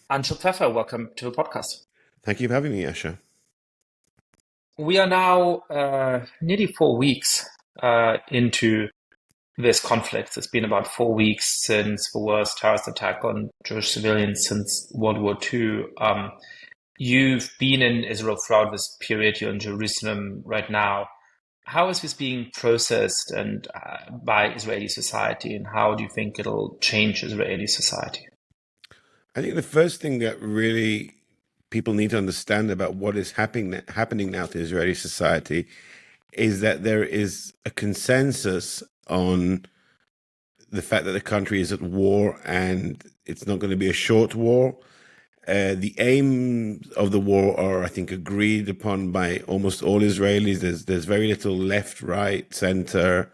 Anshel Pfeffer, welcome to the podcast. Thank you for having me, Yascha. We are now nearly 4 weeks into this conflict. It's been about 4 weeks since the worst terrorist attack on Jewish civilians since World War II. You've been in Israel throughout this period. You're in Jerusalem right now. How is this being processed and by Israeli society, and how do you think it'll change Israeli society? I think the first thing that really people need to understand about what is happening now to Israeli society is that there is a consensus on the fact that the country is at war and it's not going to be a short war. The aims of the war are, I think, agreed upon by almost all Israelis. There's very little left, right, center,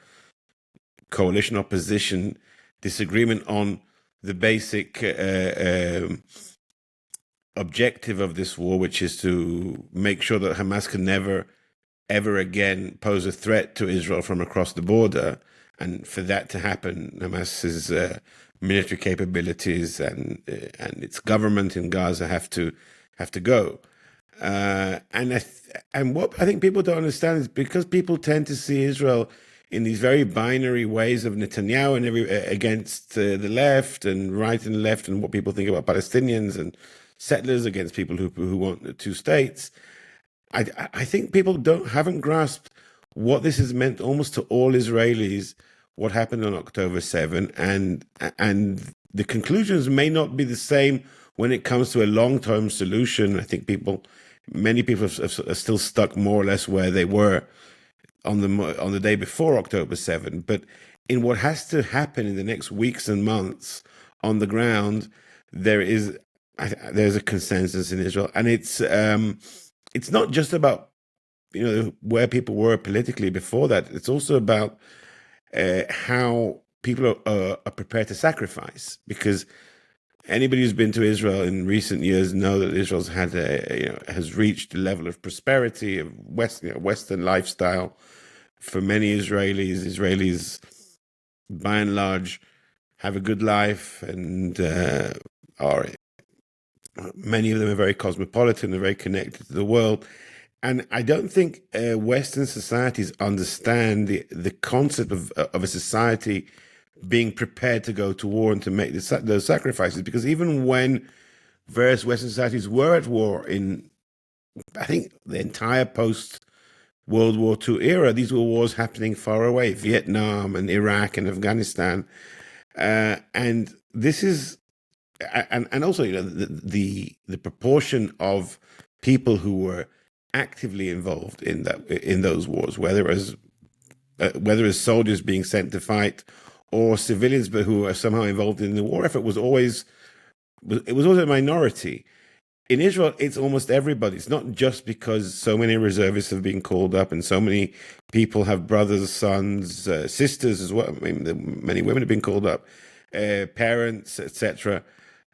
coalition, opposition disagreement on the basic objective of this war, which is to make sure that Hamas can never, ever again pose a threat to Israel from across the border. And for that to happen, Hamas's military capabilities and its government in Gaza have to go. And what I think people don't understand is because people tend to see Israel in these very binary ways of Netanyahu and against the left and right and left, and what people think about Palestinians and settlers against people who want the two states. I think people haven't grasped what this has meant almost to all Israelis. What happened on October 7, and the conclusions may not be the same when it comes to a long-term solution. I think many people are still stuck more or less where they were on the day before October 7. But in what has to happen in the next weeks and months on the ground, there's a consensus in Israel, and it's not just about where people were politically before that. It's also about how people are prepared to sacrifice, because anybody who's been to Israel in recent years know that Israel's has reached a level of prosperity of Western lifestyle. For many Israelis by and large have a good life and are many of them are very cosmopolitan, are very connected to the world. And I don't think Western societies understand the concept of a society being prepared to go to war and to make those sacrifices. Because even when various Western societies were at war in, I think, the entire post-World War II era, these were wars happening far away, Vietnam and Iraq and Afghanistan. And this is, and also, the proportion of people who were actively involved in those wars, whether as soldiers being sent to fight or civilians but who are somehow involved in the war effort, was always a minority. In Israel, it's almost everybody. It's not just because so many reservists have been called up and so many people have brothers, sons, sisters as well. I mean, many women have been called up, parents, etc.,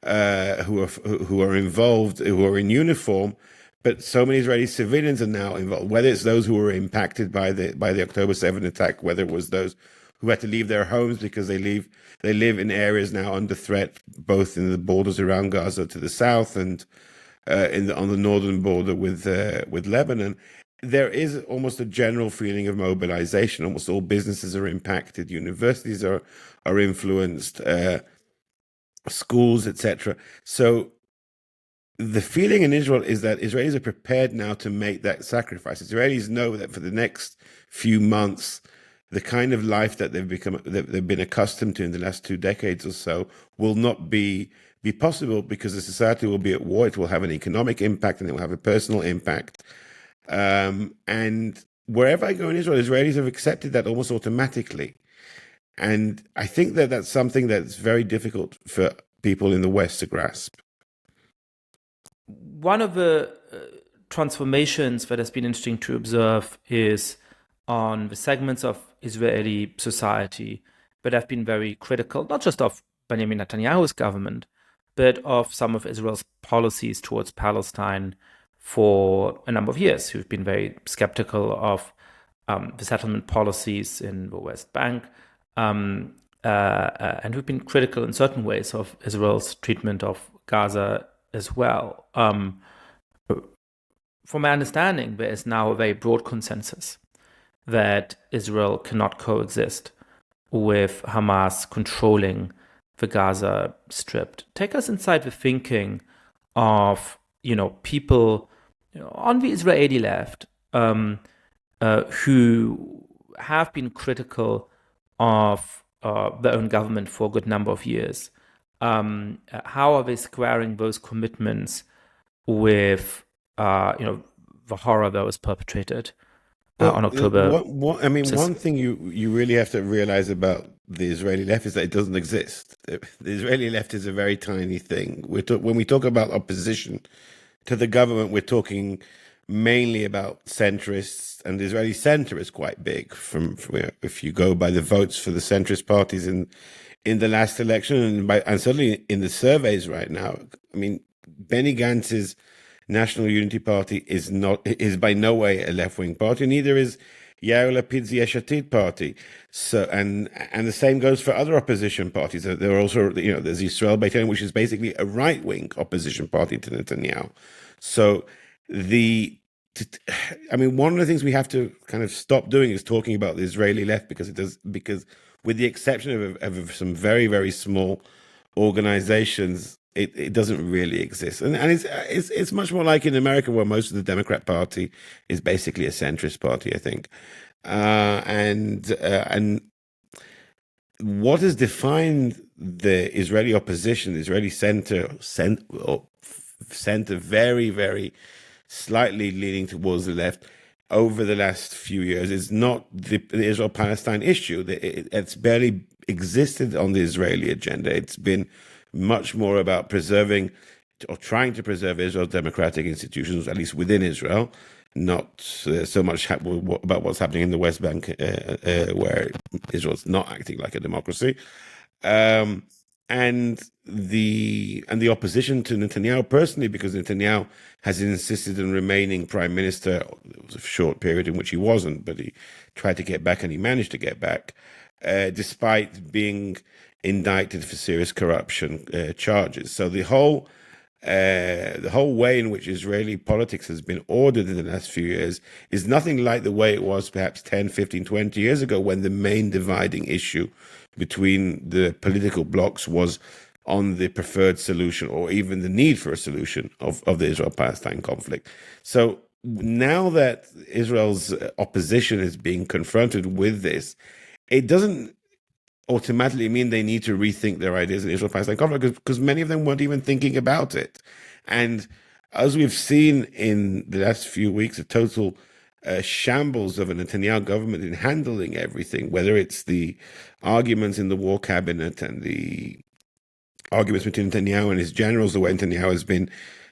who are involved, who are in uniform. But so many Israeli civilians are now involved, whether it's those who were impacted by the October 7 attack, whether it was those who had to leave their homes because they live in areas now under threat, both in the borders around Gaza to the south and on the northern border with Lebanon. There is almost a general feeling of mobilization. Almost all businesses are impacted, universities are influenced, schools, etc. So the feeling in Israel is that Israelis are prepared now to make that sacrifice. Israelis know that for the next few months, the kind of life that they've been accustomed to in the last 2 decades or so will not be possible, because the society will be at war. It will have an economic impact and it will have a personal impact. And wherever I go in Israel, Israelis have accepted that almost automatically. And I think that that's something that's very difficult for people in the West to grasp. One of the transformations that has been interesting to observe is on the segments of Israeli society that have been very critical, not just of Benjamin Netanyahu's government, but of some of Israel's policies towards Palestine for a number of years, who've been very skeptical of the settlement policies in the West Bank, and who've been critical in certain ways of Israel's treatment of Gaza as well. From my understanding, there is now a very broad consensus that Israel cannot coexist with Hamas controlling the Gaza Strip. Take us inside the thinking of people on the Israeli left who have been critical of their own government for a good number of years. How are they squaring those commitments with the horror that was perpetrated on October? One thing you really have to realize about the Israeli left is that it doesn't exist. The Israeli left is a very tiny thing. When we talk about opposition to the government, we're talking mainly about centrists, and the Israeli center is quite big. From if you go by the votes for the centrist parties in the last election, and certainly in the surveys right now, I mean, Benny Gantz's National Unity Party is by no way a left-wing party. Neither is Yair Lapid's Yesh Atid party. So and the same goes for other opposition parties. There are also there's Israel Beitenu, which is basically a right-wing opposition party to Netanyahu. So one of the things we have to kind of stop doing is talking about the Israeli left, because with the exception of some very, very small organizations, it doesn't really exist, and it's much more like in America, where most of the Democrat Party is basically a centrist party, I think, and what has defined the Israeli opposition, the Israeli center, very, very slightly leaning towards the left over the last few years, is not the Israel-Palestine issue. It's barely existed on the Israeli agenda. It's been much more about preserving or trying to preserve Israel's democratic institutions, at least within Israel, not so much about what's happening in the West Bank, where Israel's not acting like a democracy. And the opposition to Netanyahu personally, because Netanyahu has insisted on remaining prime minister. There was a short period in which he wasn't, but he tried to get back, and he managed to get back, despite being indicted for serious corruption charges. So the whole way in which Israeli politics has been ordered in the last few years is nothing like the way it was perhaps 10, 15, 20 years ago, when the main dividing issue between the political blocs was on the preferred solution, or even the need for a solution of the Israel-Palestine conflict. So now that Israel's opposition is being confronted with this, it doesn't automatically mean they need to rethink their ideas in Israel-Palestine conflict, because many of them weren't even thinking about it. And as we've seen in the last few weeks, a total shambles of a Netanyahu government in handling everything, whether it's the arguments in the war cabinet and the arguments between Netanyahu and his generals, the way Netanyahu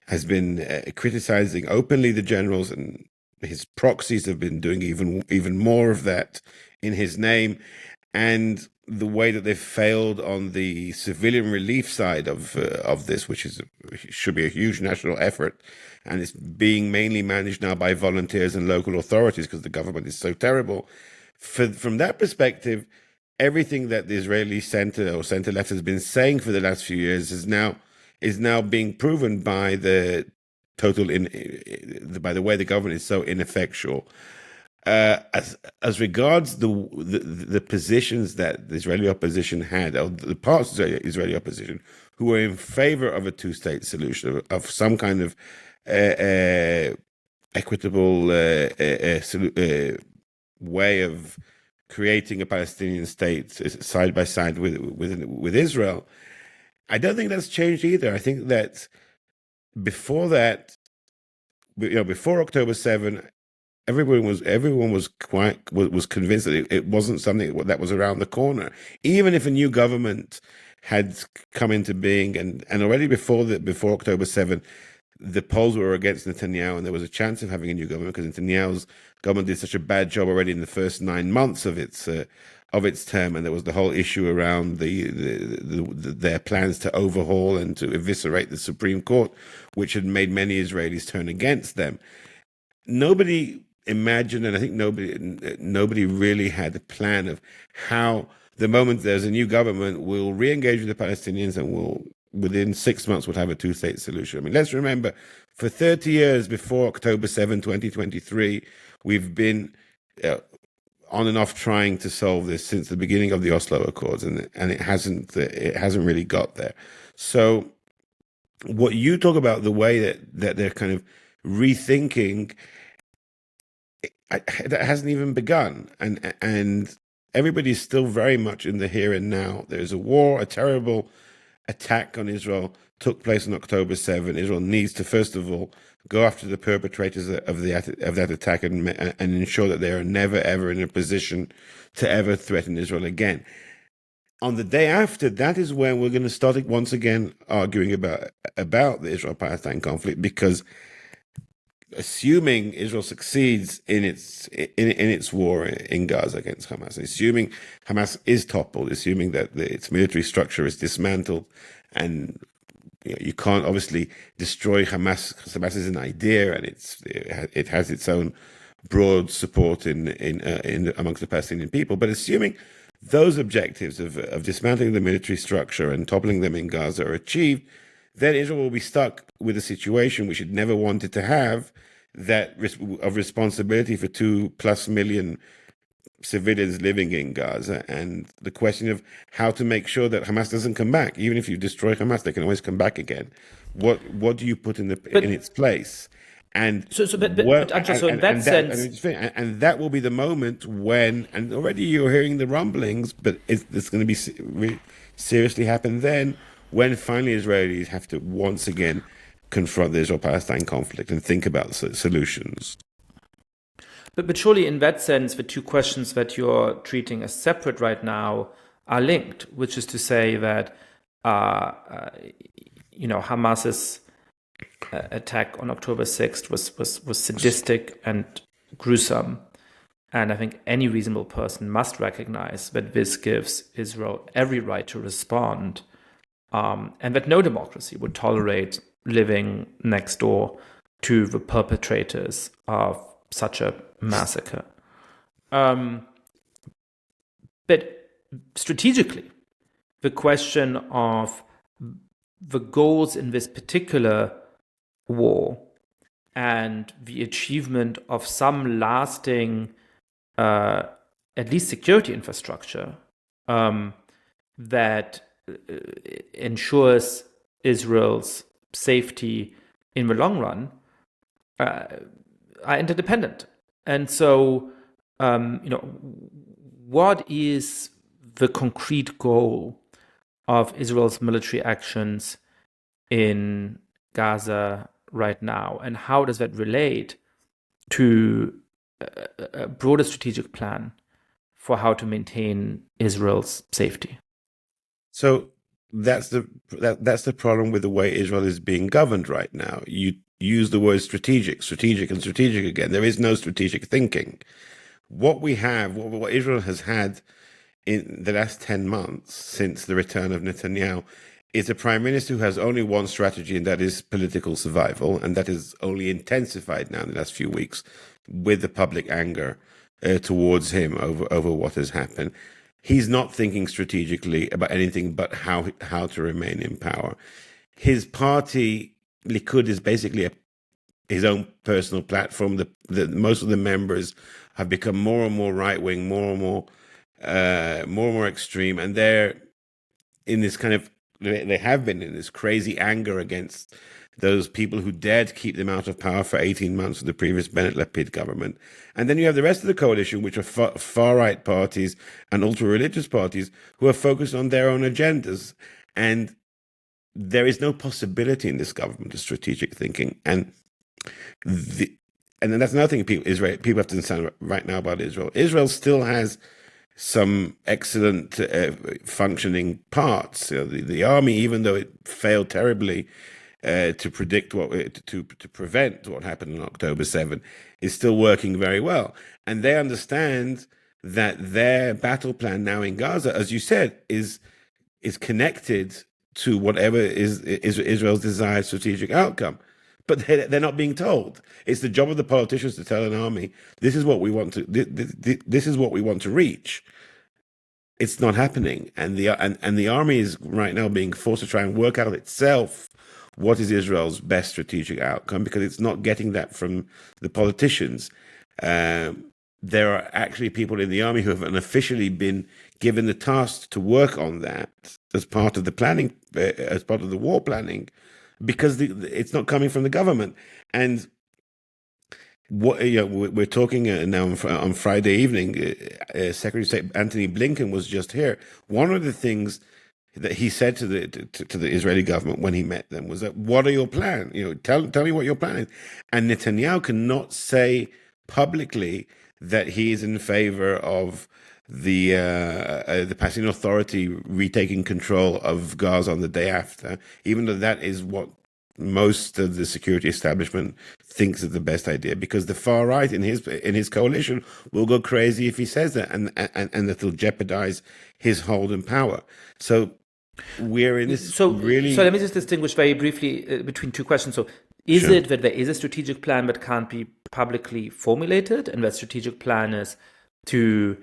has been criticizing openly the generals, and his proxies have been doing even more of that in his name, and the way that they've failed on the civilian relief side of this, which should be a huge national effort, and it's being mainly managed now by volunteers and local authorities because the government is so terrible. From that perspective, everything that the Israeli center or center left has been saying for the last few years is now being proven by the way the government is so ineffectual. As regards the positions that the Israeli opposition had, or the parts of the Israeli opposition who were in favor of a two-state solution, of some kind of equitable way of creating a Palestinian state side by side with Israel, I don't think that's changed either. I think that before October 7. Everyone was convinced that it wasn't something that was around the corner. Even if a new government had come into being, and already before October 7, the polls were against Netanyahu, and there was a chance of having a new government because Netanyahu's government did such a bad job already in the first 9 months of its term, and there was the whole issue around their plans to overhaul and to eviscerate the Supreme Court, which had made many Israelis turn against them. Nobody imagined, and I think nobody really had a plan of how, the moment there's a new government, we'll re-engage with the Palestinians and we'll within 6 months would have a two-state solution. I mean, let's remember, for 30 years before October 7, 2023, we've been on and off trying to solve this since the beginning of the Oslo Accords, and it hasn't really got there. So what you talk about, the way that they're kind of rethinking, that hasn't even begun, and everybody's still very much in the here and now. There's a war, a terrible attack on Israel took place on October 7. Israel needs to, first of all, go after the perpetrators of that attack and ensure that they are never, ever in a position to ever threaten Israel again. On the day after, that is when we're going to start once again arguing about the Israel-Palestine conflict, because assuming Israel succeeds in its war in Gaza against Hamas, assuming Hamas is toppled, assuming that its military structure is dismantled, and you can't obviously destroy Hamas, because Hamas is an idea and it has its own broad support in amongst the Palestinian people. But assuming those objectives of dismantling the military structure and toppling them in Gaza are achieved, then Israel will be stuck with a situation which it never wanted to have, of responsibility for 2+ million civilians living in Gaza, and the question of how to make sure that Hamas doesn't come back. Even if you destroy Hamas, they can always come back again. What do you put in its place? And that will be the moment when, and already you're hearing the rumblings, but it's going to be seriously happen then, when finally Israelis have to once again confront the Israel-Palestine conflict and think about solutions. But surely in that sense, the two questions that you're treating as separate right now are linked, which is to say that, Hamas's attack on October 6th was sadistic and gruesome. And I think any reasonable person must recognize that this gives Israel every right to respond, and that no democracy would tolerate living next door to the perpetrators of such a massacre. But strategically, the question of the goals in this particular war and the achievement of some lasting, at least security infrastructure, that ensures Israel's safety in the long run, are interdependent. And so, what is the concrete goal of Israel's military actions in Gaza right now? And how does that relate to a broader strategic plan for how to maintain Israel's safety? So that's the problem with the way Israel is being governed right now. You use the word strategic again. There is no strategic thinking. What Israel has had in the last 10 months since the return of Netanyahu is a prime minister who has only one strategy, and that is political survival, and that is only intensified now in the last few weeks with the public anger towards him over what has happened. He's not thinking strategically about anything but how to remain in power. His party, Likud, is basically his own personal platform. Most of the members have become more and more right-wing, more and more extreme, and they have been in this crazy anger against those people who dared to keep them out of power for 18 months of the previous Bennett-Lapid government. And then you have the rest of the coalition, which are far-right parties and ultra-religious parties who are focused on their own agendas. And there is no possibility in this government of strategic thinking. And then that's another thing people have to understand right now about Israel. Israel still has some excellent functioning parts. The army, even though it failed terribly to prevent what happened on October 7, is still working very well. And they understand that their battle plan now in Gaza, as you said, is connected to whatever is Israel's desired strategic outcome. But they're not being told. It's the job of the politicians to tell an army, this is what we want to reach. it's not happening, and the army is right now being forced to try and work out itself what is Israel's best strategic outcome, because it's not getting that from the politicians. There are actually people in the army who have unofficially been given the task to work on that as part of the planning, as part of the war planning, because it's not coming from the government. And what we're talking now on Friday evening. Secretary of State Antony Blinken was just here. One of the things that he said to the Israeli government when he met them was that, "What are your plans? Tell me what your plan is." And Netanyahu cannot say publicly that he is in favor of the Palestinian Authority retaking control of Gaza on the day after, even though that is what most of the security establishment thinks is the best idea, because the far right in his coalition will go crazy if he says that, and that will jeopardize his hold and power. So we're in this really. So let me just distinguish very briefly between two questions. So is Sure. it that there is a strategic plan but can't be publicly formulated, and that strategic plan is to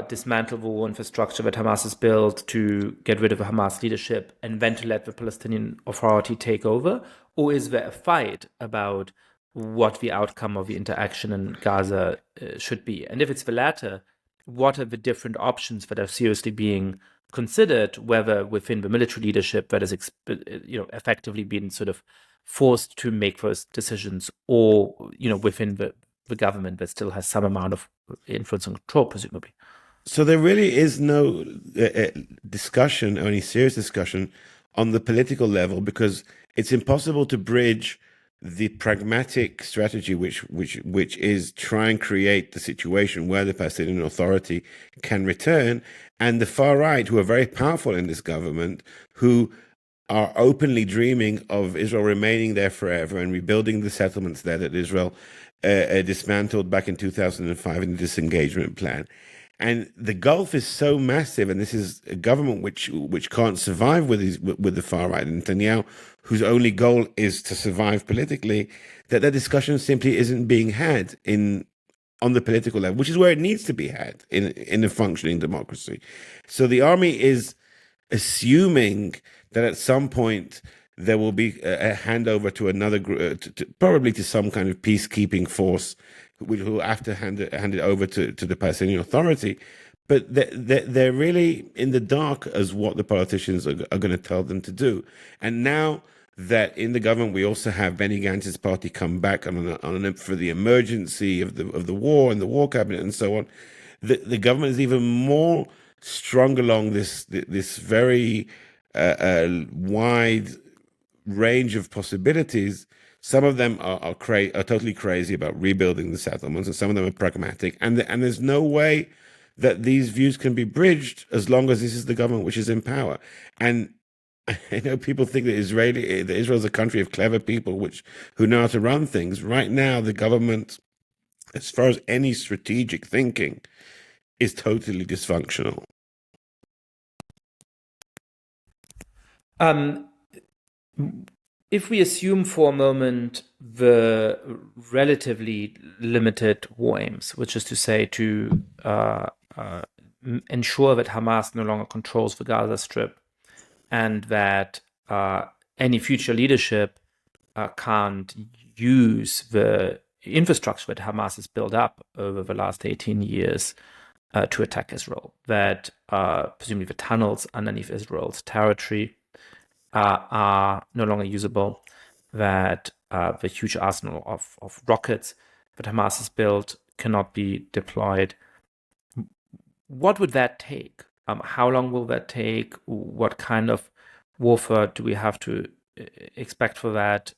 dismantle the war infrastructure that Hamas has built, to get rid of the Hamas leadership, and then to let the Palestinian Authority take over? Or is there a fight about what the outcome of the interaction in Gaza should be? And if it's the latter, what are the different options that are seriously being considered, whether within the military leadership that is effectively been sort of forced to make those decisions, or within the government that still has some amount of influence and control, presumably? So there really is no discussion, or any serious discussion, on the political level, because it's impossible to bridge the pragmatic strategy, which is try and create the situation where the Palestinian Authority can return, and the far right, who are very powerful in this government, who are openly dreaming of Israel remaining there forever and rebuilding the settlements there that Israel dismantled back in 2005 in the disengagement plan. And the gulf is so massive, and this is a government which can't survive with the far right, and Netanyahu, whose only goal is to survive politically, that discussion simply isn't being had on the political level, which is where it needs to be had in a functioning democracy. So the army is assuming that at some point there will be a handover to another group, probably to some kind of peacekeeping force, which will have to hand it over to the Palestinian Authority. But they're really in the dark as what the politicians are going to tell them to do. And now that in the government we also have Benny Gantz's party come back for the emergency of the war and the war cabinet and so on, the government is even more strung along this very wide range of possibilities. Some of them are totally crazy about rebuilding the settlements, and some of them are pragmatic. And there's no way that these views can be bridged as long as this is the government which is in power. And I know people think that Israel is a country of clever people who know how to run things. Right now, the government, as far as any strategic thinking, is totally dysfunctional. If we assume for a moment the relatively limited war aims, which is to say to ensure that Hamas no longer controls the Gaza Strip, and that any future leadership can't use the infrastructure that Hamas has built up over the last 18 years to attack Israel, that presumably the tunnels underneath Israel's territory are no longer usable, that the huge arsenal of rockets that Hamas has built cannot be deployed. What would that take? How long will that take? What kind of warfare do we have to expect for that?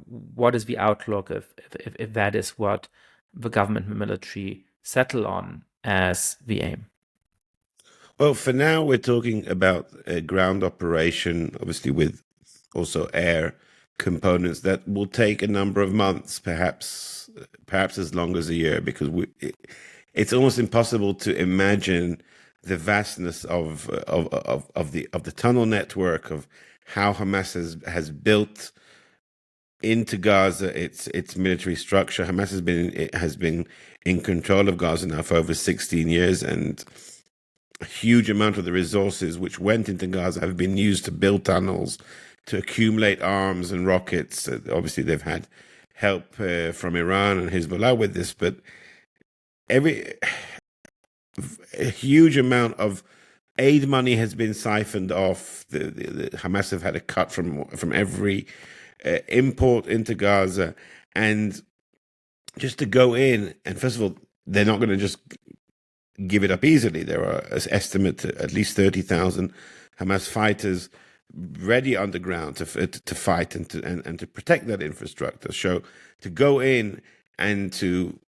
What is the outlook if that is what the government and the military settle on as the aim? Well, for now, we're talking about a ground operation, obviously with also air components, that will take a number of months, perhaps as long as a year, because it's almost impossible to imagine the vastness of the tunnel network, of how Hamas has built into Gaza its military structure. Hamas has been in control of Gaza now for over 16 years, and a huge amount of the resources which went into Gaza have been used to build tunnels, to accumulate arms and rockets. Obviously, they've had help from Iran and Hezbollah with this, but a huge amount of aid money has been siphoned off. The Hamas have had a cut from every import into Gaza, and just to go in, and first of all, they're not going to just give it up easily. There are an estimate at least 30,000 Hamas fighters ready underground to fight and to protect that infrastructure. So to go in and to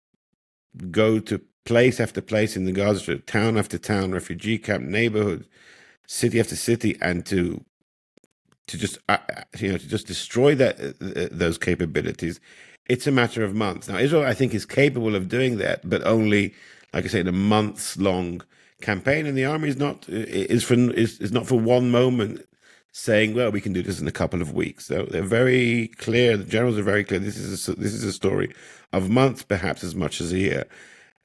go to place after place in the Gaza Strip, town after town, refugee camp, neighborhood, city after city, and to just to just destroy those capabilities, it's a matter of months. Now, Israel, I think, is capable of doing that, but only, like I say, in a months-long campaign. And the army is not for one moment saying, "Well, we can do this in a couple of weeks." So they're very clear. The generals are very clear. This is a story of months, perhaps as much as a year.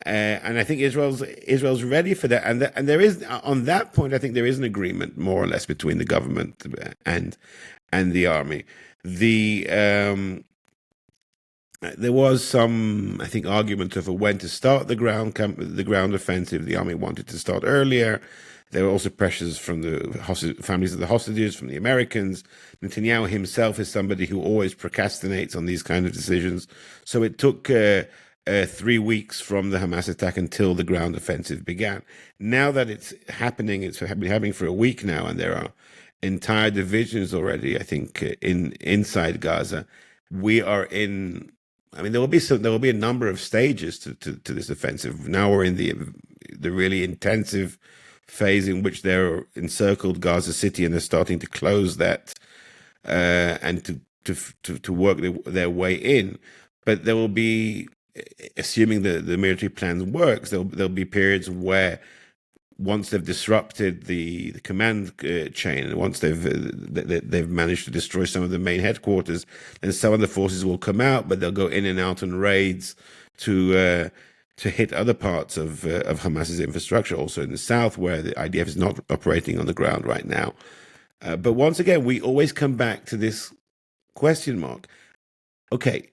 And I think Israel's ready for that. And there is, on that point, I think there is an agreement, more or less, between the government and the army. There was some, I think, argument over when to start the ground offensive. The army wanted to start earlier. There were also pressures from the families of the hostages, from the Americans. Netanyahu himself is somebody who always procrastinates on these kind of decisions. So it took 3 weeks from the Hamas attack until the ground offensive began. Now that it's happening been happening for a week now, and there are entire divisions already, I think, inside Gaza. We are in. I mean, there will be a number of stages to this offensive. Now we're in the really intensive phase in which they're encircled Gaza City and they're starting to close that and to work their way in. But there will be, assuming the military plan works, there'll be periods where, once they've disrupted the command chain, and once they've managed to destroy some of the main headquarters, then some of the forces will come out, but they'll go in and out on raids to hit other parts of Hamas's infrastructure, also in the south, where the IDF is not operating on the ground right now. But once again, we always come back to this question mark. Okay,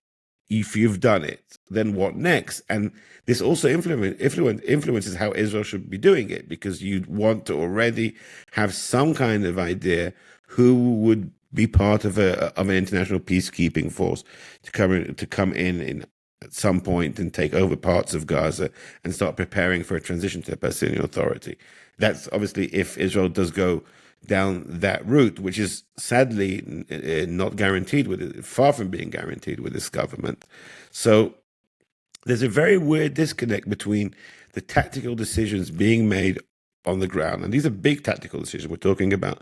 if you've done it, then what next? And this also influences how Israel should be doing it, because you'd want to already have some kind of idea who would be part of an international peacekeeping force to come in at some point and take over parts of Gaza and start preparing for a transition to a Palestinian Authority. That's obviously if Israel does go down that route, which is sadly not guaranteed far from being guaranteed with this government. So there's a very weird disconnect between the tactical decisions being made on the ground, and these are big tactical decisions. We're talking about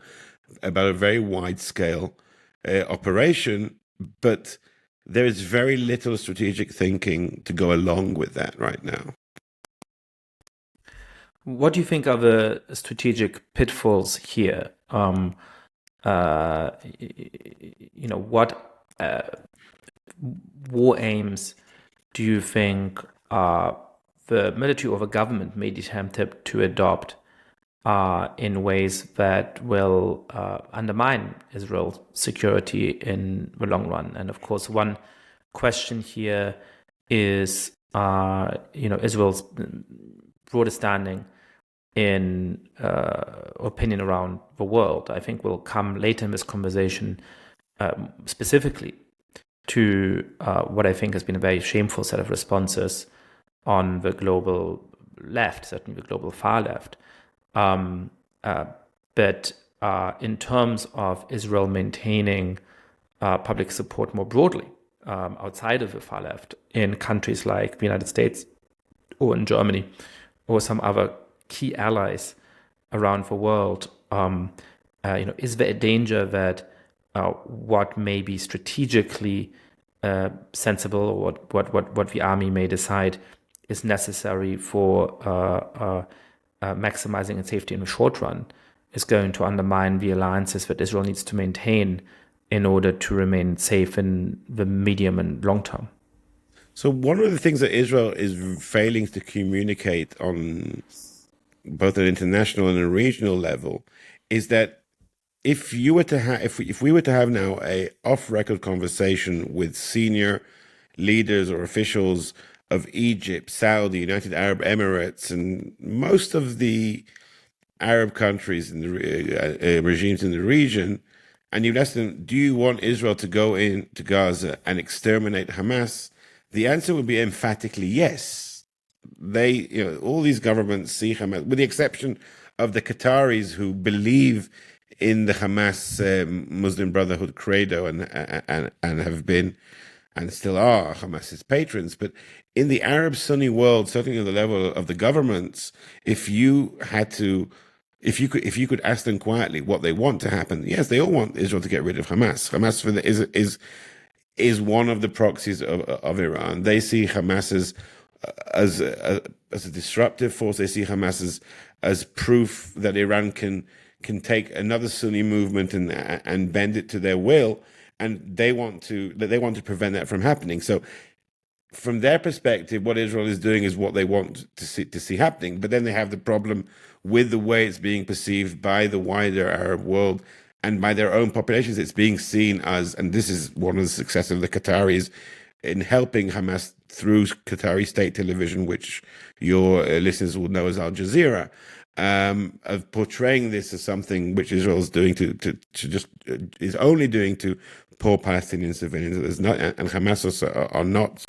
a very wide scale operation, but there is very little strategic thinking to go along with that right now. What do you think are the strategic pitfalls here? What war aims do you think the military or the government may be tempted to adopt in ways that will undermine Israel's security in the long run? And of course, one question here is, Israel's broader standing in opinion around the world. I think will come later in this conversation, specifically to what I think has been a very shameful set of responses on the global left, certainly the global far left. But in terms of Israel maintaining public support more broadly outside of the far left in countries like the United States or in Germany or some other key allies around the world, is there a danger that what may be strategically sensible, or what the army may decide is necessary for maximizing its safety in the short run is going to undermine the alliances that Israel needs to maintain in order to remain safe in the medium and long term? So one of the things that Israel is failing to communicate on both at an international and a regional level, is that if you were to have, if we were to have now a off-record conversation with senior leaders or officials of Egypt, Saudi, United Arab Emirates, and most of the Arab countries and the regimes in the region, and you'd ask them, do you want Israel to go into Gaza and exterminate Hamas? The answer would be emphatically yes. All these governments see Hamas, with the exception of the Qataris who believe in the Hamas Muslim Brotherhood credo and have been and still are Hamas's patrons. But in the Arab Sunni world, certainly at the level of the governments, if you could ask them quietly what they want to happen, yes, they all want Israel to get rid of Hamas. Hamas is one of the proxies of Iran. They see Hamas as a disruptive force. They see Hamas as proof that Iran can take another Sunni movement and bend it to their will, and they want to prevent that from happening. So, from their perspective, what Israel is doing is what they want to see happening. But then they have the problem with the way it's being perceived by the wider Arab world and by their own populations. It's being seen as, and this is one of the successes of the Qataris in helping Hamas through Qatari state television, which your listeners will know as Al Jazeera, of portraying this as something which Israel is doing is only doing to poor Palestinian civilians. There's not, and Hamas also are not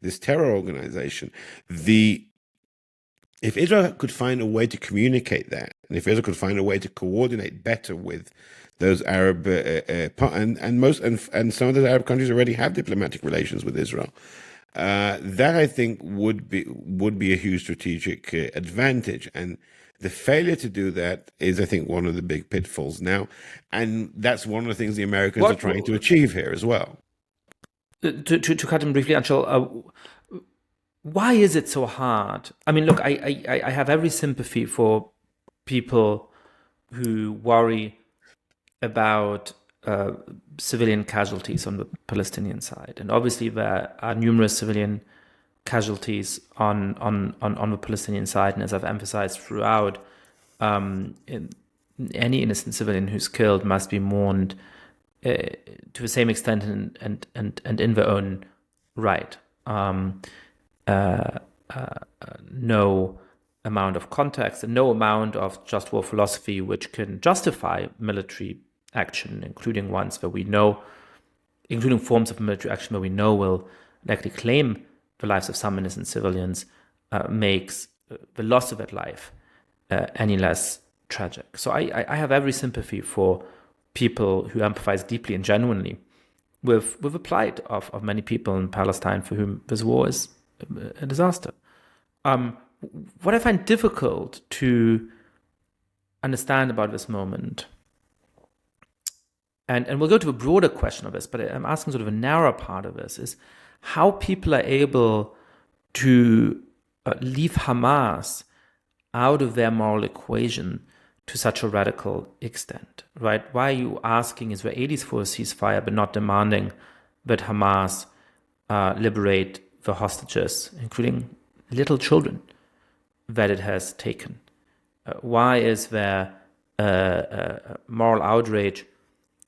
this terror organization. If Israel could find a way to communicate that, and if Israel could find a way to coordinate better with those Arab and some of the Arab countries already have diplomatic relations with Israel, that I think would be a huge strategic advantage. And the failure to do that is, I think, one of the big pitfalls now, and that's one of the things the Americans are trying to achieve here as well. To cut in briefly, Anshel, why is it so hard? I mean, look, I have every sympathy for people who worry about civilian casualties on the Palestinian side, and obviously there are numerous civilian casualties on the Palestinian side, and as I've emphasized throughout, any innocent civilian who's killed must be mourned to the same extent and in their own right. No amount of context and no amount of just war philosophy which can justify military action, including forms of military action where we know will likely claim the lives of some innocent civilians, makes the loss of that life any less tragic. So I have every sympathy for people who empathize deeply and genuinely with the plight of many people in Palestine for whom this war is a disaster. What I find difficult to understand about this moment, and we'll go to a broader question of this, but I'm asking sort of a narrower part of this, is how people are able to leave Hamas out of their moral equation to such a radical extent, right? Why are you asking Israelis for a ceasefire but not demanding that Hamas liberate the hostages, including little children, that it has taken? Why is there moral outrage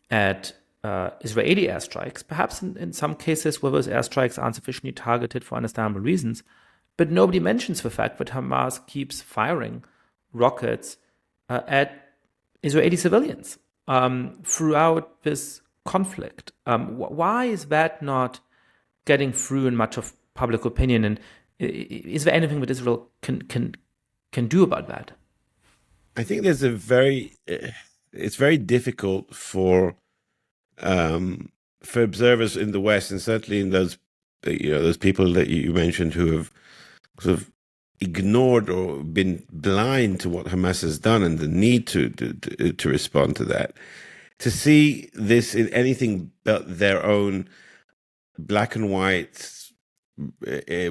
at Israeli airstrikes, perhaps in some cases where those airstrikes aren't sufficiently targeted for understandable reasons, but nobody mentions the fact that Hamas keeps firing rockets at Israeli civilians throughout this conflict? Why is that not getting through in much of public opinion? And is there anything that Israel can do about that? I think there's it's very difficult for observers in the West, and certainly in those people that you mentioned who have sort of ignored or been blind to what Hamas has done and the need to respond to that, to see this in anything but their own black and white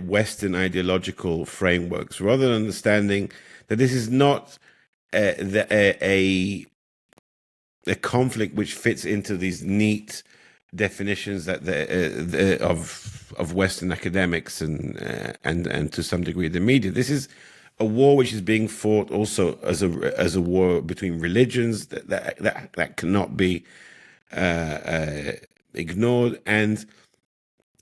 Western ideological frameworks, rather than understanding that this is not a conflict which fits into these neat definitions that of Western academics and to some degree the media. This is a war which is being fought also as a war between religions that cannot be ignored. And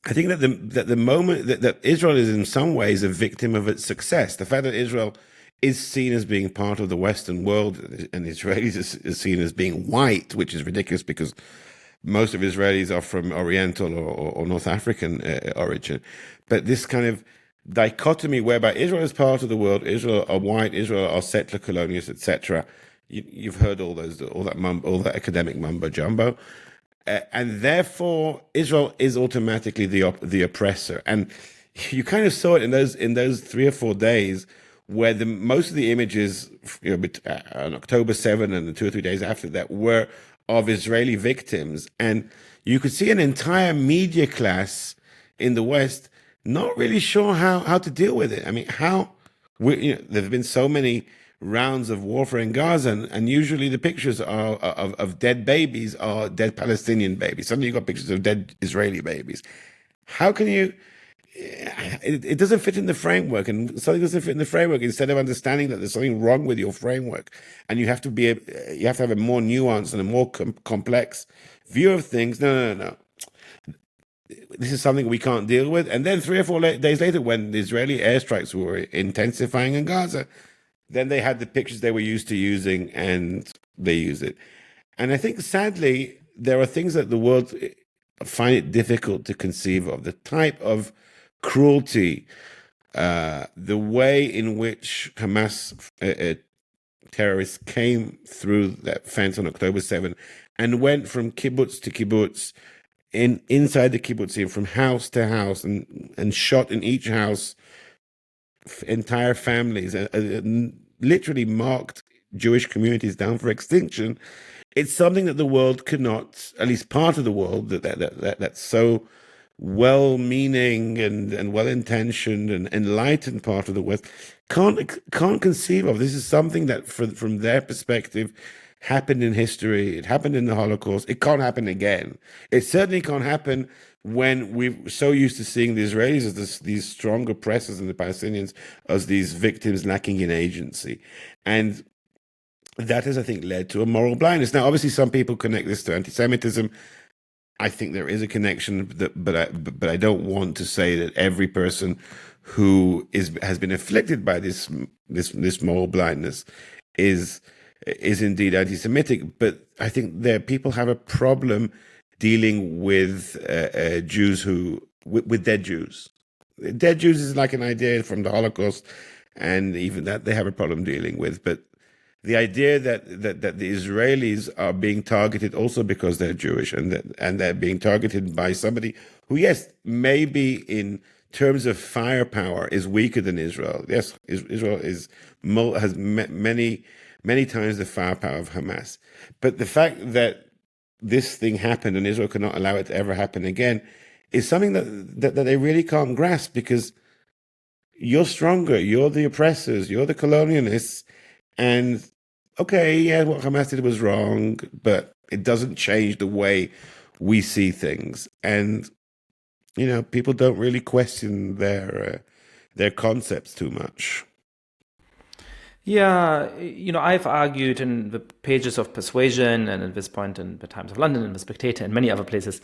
I think that the moment that Israel is in some ways a victim of its success, the fact that Israel is seen as being part of the Western world and Israelis is seen as being white, which is ridiculous because most of Israelis are from Oriental or North African origin. But this kind of dichotomy whereby Israel is part of the world, Israel are white, Israel are settler colonialists, etc. You've heard all that academic mumbo jumbo. And therefore, Israel is automatically the oppressor, and you kind of saw it in those 3 or 4 days, where most of the images, on October 7 and the 2 or 3 days after that, were of Israeli victims, and you could see an entire media class in the West not really sure how to deal with it. I mean, there have been so many rounds of warfare in Gaza, and usually the pictures are of dead babies are dead Palestinian babies. Suddenly you've got pictures of dead Israeli babies. How can you? It doesn't fit in the framework, and something doesn't fit in the framework. Instead of understanding that there's something wrong with your framework, and you have to have a more nuanced and a more complex view of things. No. This is something we can't deal with. And then 3 or 4 days later, when the Israeli airstrikes were intensifying in Gaza, then they had the pictures they were used to using, and they use it. And I think, sadly, there are things that the world find it difficult to conceive of. The type of cruelty, the way in which Hamas terrorists came through that fence on October 7 and went from kibbutz to kibbutz, inside the kibbutzim, from house to house, and shot in each house entire families, literally marked Jewish communities down for extinction. It's something that the world could not, at least part of the world that's so well-meaning and well-intentioned and enlightened part of the West can't conceive of. This is something that, from their perspective, happened in history. It happened in the Holocaust. It can't happen again. It certainly can't happen when we're so used to seeing the Israelis as these strong oppressors and the Palestinians as these victims lacking in agency. And that has, I think, led to a moral blindness. Now, obviously, some people connect this to anti-Semitism. I think there is a connection, but I don't want to say that every person who has been afflicted by this moral blindness is indeed anti-Semitic. But I think people have a problem dealing with Jews with dead Jews. Dead Jews is like an idea from the Holocaust, and even that they have a problem dealing with. But the idea that the Israelis are being targeted also because they're Jewish, and they're being targeted by somebody who, yes, maybe in terms of firepower is weaker than Israel. Yes, Israel has many times the firepower of Hamas. But the fact that this thing happened and Israel cannot allow it to ever happen again is something that they really can't grasp, because you're stronger, you're the oppressors, you're the colonialists, and okay, yeah, what Hamas did was wrong, but it doesn't change the way we see things. And people don't really question their concepts too much. Yeah, I've argued in the pages of Persuasion and at this point in the Times of London and the Spectator and many other places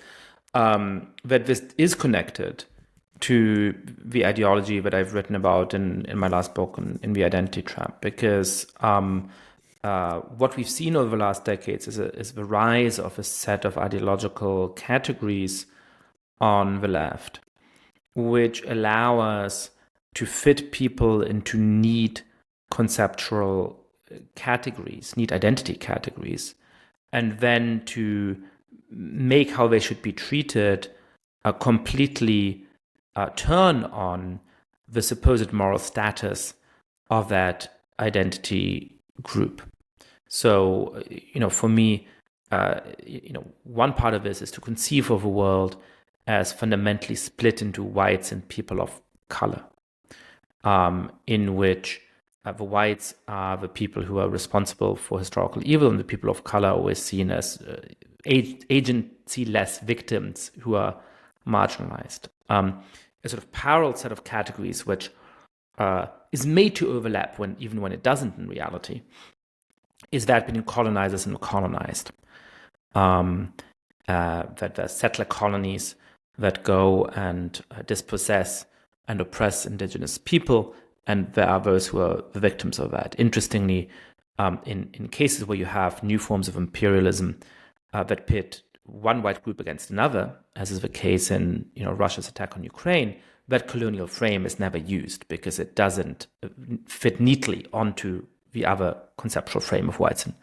that this is connected to the ideology that I've written about in my last book, in The Identity Trap, because what we've seen over the last decades is the rise of a set of ideological categories on the left, which allow us to fit people into neat conceptual categories, neat identity categories, and then to make how they should be treated completely turn on the supposed moral status of that identity group. So, for me, one part of this is to conceive of a world as fundamentally split into whites and people of color, in which the whites are the people who are responsible for historical evil, and the people of color are always seen as agency-less victims who are marginalized. A sort of parallel set of categories which is made to overlap even when it doesn't in reality, is that between colonizers and colonized. That there are settler colonies that go and dispossess and oppress indigenous people, and there are those who are the victims of that. Interestingly, in cases where you have new forms of imperialism that pit one white group against another, as is the case in Russia's attack on Ukraine, that colonial frame is never used because it doesn't fit neatly onto the other conceptual frame of whites and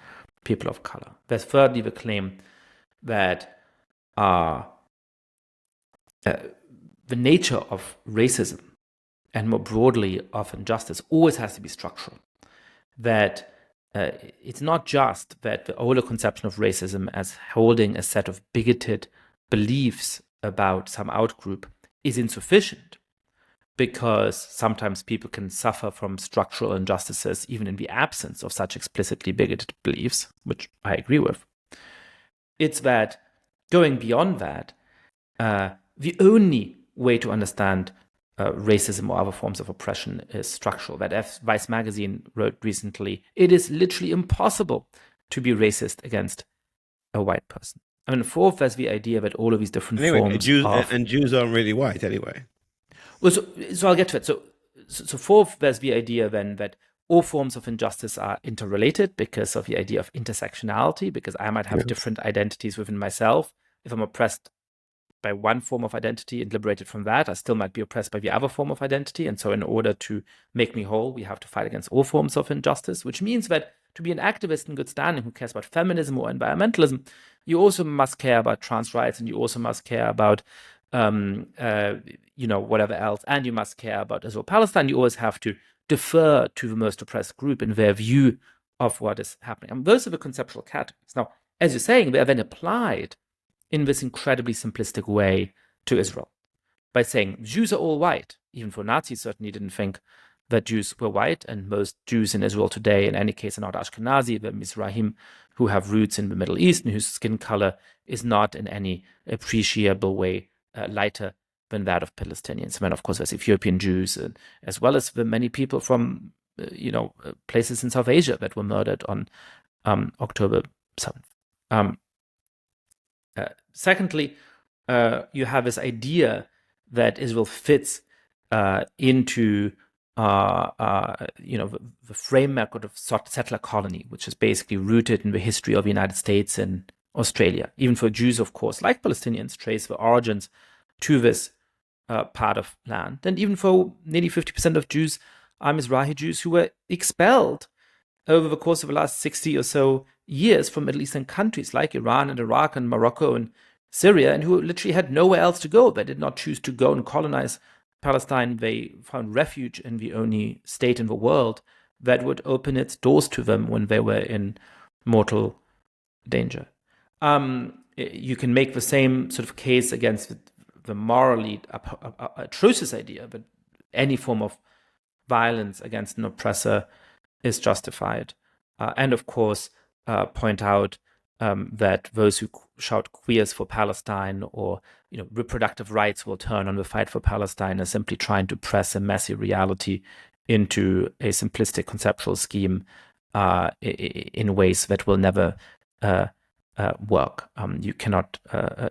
people of color. There's thirdly the claim that the nature of racism and more broadly of injustice always has to be structural. That it's not just that the older conception of racism as holding a set of bigoted beliefs about some outgroup is insufficient, because sometimes people can suffer from structural injustices even in the absence of such explicitly bigoted beliefs, which I agree with. It's that going beyond that, the only way to understand racism or other forms of oppression is structural. That as Vice magazine wrote recently, it is literally impossible to be racist against a white person. I mean, fourth, there's the idea that all of these different forms Jews aren't really white anyway. Well, so I'll get to it. So fourth, there's the idea then that all forms of injustice are interrelated because of the idea of intersectionality, because I might have different identities within myself. If I'm oppressed by one form of identity and liberated from that, I still might be oppressed by the other form of identity. And so in order to make me whole, we have to fight against all forms of injustice, which means that to be an activist in good standing who cares about feminism or environmentalism, you also must care about trans rights, and you also must care about whatever else, and you must care about Israel-Palestine. You always have to defer to the most oppressed group in their view of what is happening. And those are the conceptual categories. Now, as you're saying, they are then applied in this incredibly simplistic way to Israel by saying Jews are all white. Even for Nazis certainly didn't think that Jews were white, and most Jews in Israel today, in any case, are not Ashkenazi, they're Mizrahim, who have roots in the Middle East and whose skin color is not in any appreciable way lighter than that of Palestinians. And then, of course, there's Ethiopian Jews, as well as the many people from, places in South Asia that were murdered on October 7th. Secondly, you have this idea that Israel fits into the framework of settler colony, which is basically rooted in the history of the United States and Australia. Even for Jews, of course, like Palestinians, trace the origins to this part of land. And even for nearly 50% of Jews are Mizrahi Jews who were expelled over the course of the last 60 or so years from Middle Eastern countries like Iran and Iraq and Morocco and Syria, and who literally had nowhere else to go. They did not choose to go and colonize Palestine. They found refuge in the only state in the world that would open its doors to them when they were in mortal danger. You can make the same sort of case against the morally atrocious idea that any form of violence against an oppressor is justified. And of course, point out that those who shout queers for Palestine or reproductive rights will turn on the fight for Palestine as simply trying to press a messy reality into a simplistic conceptual scheme in ways that will never work. You cannot.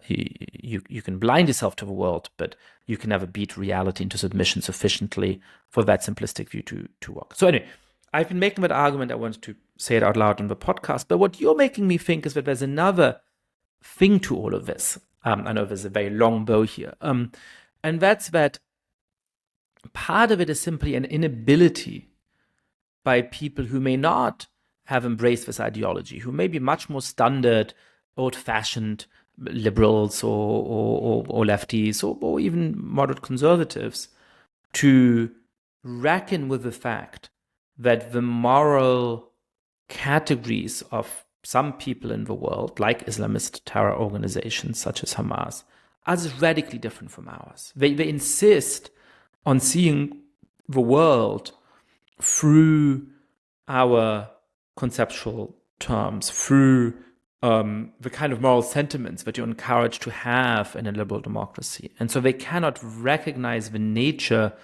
You can blind yourself to the world, but you can never beat reality into submission sufficiently for that simplistic view to work. So anyway, I've been making that argument. I wanted to say it out loud on the podcast. But what you're making me think is that there's another thing to all of this. I know there's a very long bow here. And that's that part of it is simply an inability by people who may not have embraced this ideology, who may be much more standard, old-fashioned liberals or lefties or even moderate conservatives, to reckon with the fact that the moral categories of some people in the world, like Islamist terror organizations such as Hamas, are just radically different from ours. They insist on seeing the world through our conceptual terms, through the kind of moral sentiments that you're encouraged to have in a liberal democracy. And so they cannot recognize the nature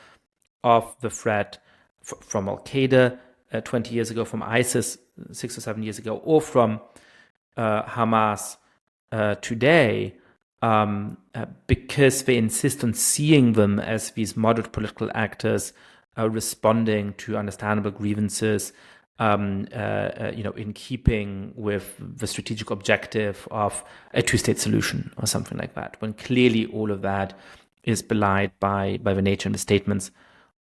of the threat from Al Qaeda 20 years ago, from ISIS 6 or 7 years ago, or from Hamas today, because they insist on seeing them as these moderate political actors responding to understandable grievances, in keeping with the strategic objective of a two-state solution or something like that, when clearly all of that is belied by the nature and the statements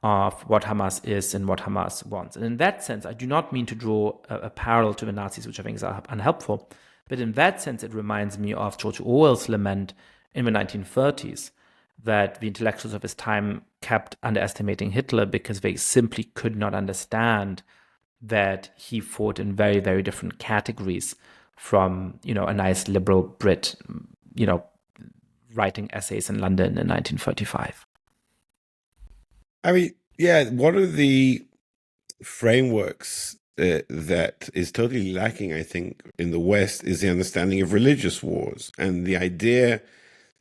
of what Hamas is and what Hamas wants. And in that sense, I do not mean to draw a parallel to the Nazis, which I think is unhelpful, but in that sense, it reminds me of George Orwell's lament in the 1930s, that the intellectuals of his time kept underestimating Hitler because they simply could not understand that he fought in very, very different categories from, a nice liberal Brit, writing essays in London in 1935. I mean, yeah, one of the frameworks that is totally lacking, I think, in the West is the understanding of religious wars, and the idea